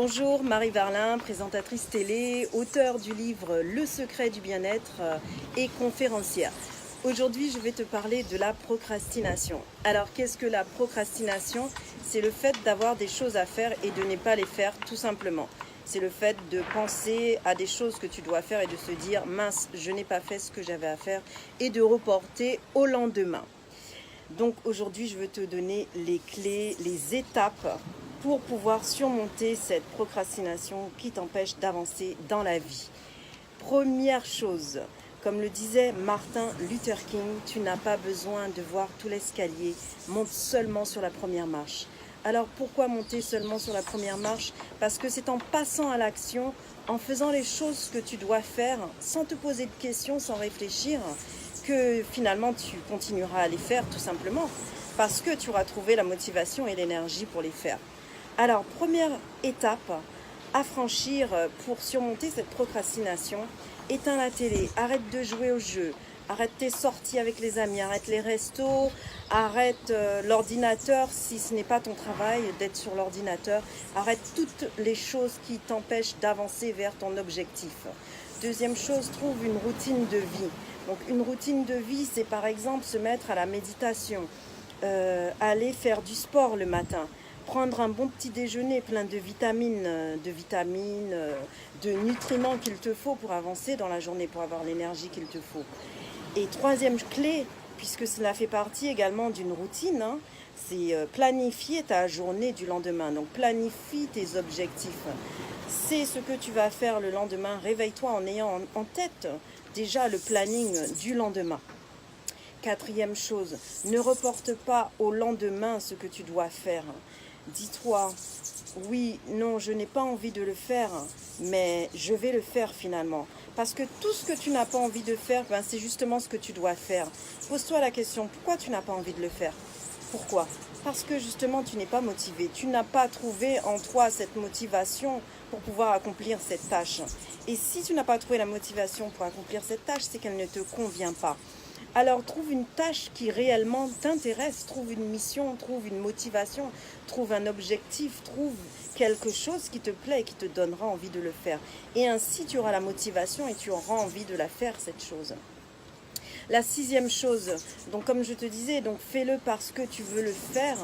Bonjour, Marie Varlin, présentatrice télé, auteure du livre Le secret du bien-être et conférencière. Aujourd'hui, je vais te parler de la procrastination. Alors, qu'est-ce que la procrastination? C'est le fait d'avoir des choses à faire et de ne pas les faire tout simplement. C'est le fait de penser à des choses que tu dois faire et de se dire « mince, je n'ai pas fait ce que j'avais à faire » et de reporter au lendemain. Donc aujourd'hui, je veux te donner les clés, les étapes pour pouvoir surmonter cette procrastination qui t'empêche d'avancer dans la vie. Première chose, comme le disait Martin Luther King, tu n'as pas besoin de voir tout l'escalier, monte seulement sur la première marche. Alors pourquoi monter seulement sur la première marche? Parce que c'est en passant à l'action, en faisant les choses que tu dois faire, sans te poser de questions, sans réfléchir, que finalement tu continueras à les faire tout simplement, parce que tu auras trouvé la motivation et l'énergie pour les faire. Alors, première étape à franchir pour surmonter cette procrastination, éteins la télé, arrête de jouer aux jeux, arrête tes sorties avec les amis, arrête les restos, arrête l'ordinateur si ce n'est pas ton travail d'être sur l'ordinateur, arrête toutes les choses qui t'empêchent d'avancer vers ton objectif. Deuxième chose, trouve une routine de vie. Donc une routine de vie, c'est par exemple se mettre à la méditation, aller faire du sport le matin, prendre un bon petit déjeuner plein de vitamines, de nutriments qu'il te faut pour avancer dans la journée, pour avoir l'énergie qu'il te faut. Et troisième clé, puisque cela fait partie également d'une routine, c'est planifier ta journée du lendemain. Donc planifie tes objectifs. C'est ce que tu vas faire le lendemain. Réveille-toi en ayant en tête déjà le planning du lendemain. Quatrième chose, ne reporte pas au lendemain ce que tu dois faire. Dis-toi, oui, non, je n'ai pas envie de le faire, mais je vais le faire finalement. Parce que tout ce que tu n'as pas envie de faire, c'est justement ce que tu dois faire. Pose-toi la question, pourquoi tu n'as pas envie de le faire? Pourquoi? Parce que justement, tu n'es pas motivé. Tu n'as pas trouvé en toi cette motivation pour pouvoir accomplir cette tâche. Et si tu n'as pas trouvé la motivation pour accomplir cette tâche, c'est qu'elle ne te convient pas. Alors trouve une tâche qui réellement t'intéresse, trouve une mission, trouve une motivation, trouve un objectif, trouve quelque chose qui te plaît et qui te donnera envie de le faire. Et ainsi tu auras la motivation et tu auras envie de la faire cette chose. La sixième chose, donc comme je te disais, donc fais-le parce que tu veux le faire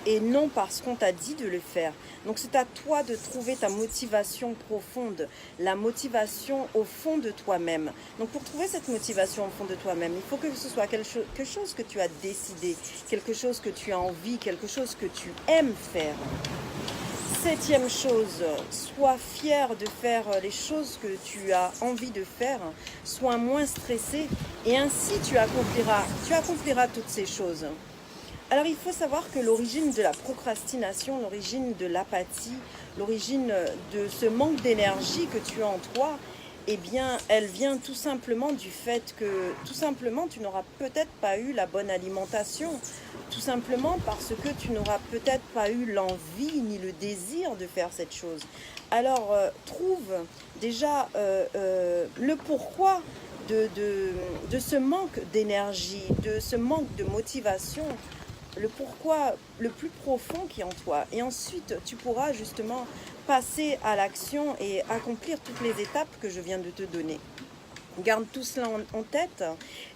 et non parce qu'on t'a dit de le faire. Donc c'est à toi de trouver ta motivation profonde, la motivation au fond de toi-même. Donc pour trouver cette motivation au fond de toi-même, il faut que ce soit quelque chose que tu as décidé, quelque chose que tu as envie, quelque chose que tu aimes faire. Septième chose, sois fier de faire les choses que tu as envie de faire, sois moins stressé et ainsi tu accompliras toutes ces choses. Alors il faut savoir que l'origine de la procrastination, l'origine de l'apathie, l'origine de ce manque d'énergie que tu as en toi, eh bien, elle vient tout simplement du fait que, tu n'auras peut-être pas eu la bonne alimentation, tout simplement parce que tu n'auras peut-être pas eu l'envie ni le désir de faire cette chose. Alors, trouve déjà le pourquoi de ce manque d'énergie, de ce manque de motivation, le pourquoi le plus profond qui est en toi. Et ensuite, tu pourras justement passer à l'action et accomplir toutes les étapes que je viens de te donner. Garde tout cela en tête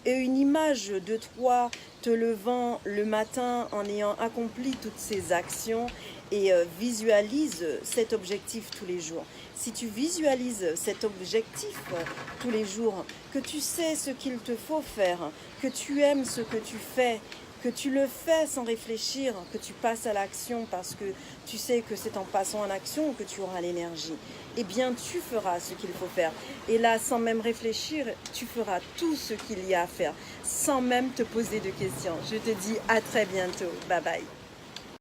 et une image de toi te levant le matin en ayant accompli toutes ces actions et visualise cet objectif tous les jours. Si tu visualises cet objectif tous les jours, que tu sais ce qu'il te faut faire, que tu aimes ce que tu fais, que tu le fais sans réfléchir, que tu passes à l'action parce que tu sais que c'est en passant à l'action que tu auras l'énergie, eh bien tu feras ce qu'il faut faire. Et là, sans même réfléchir, tu feras tout ce qu'il y a à faire, sans même te poser de questions. Je te dis à très bientôt. Bye bye.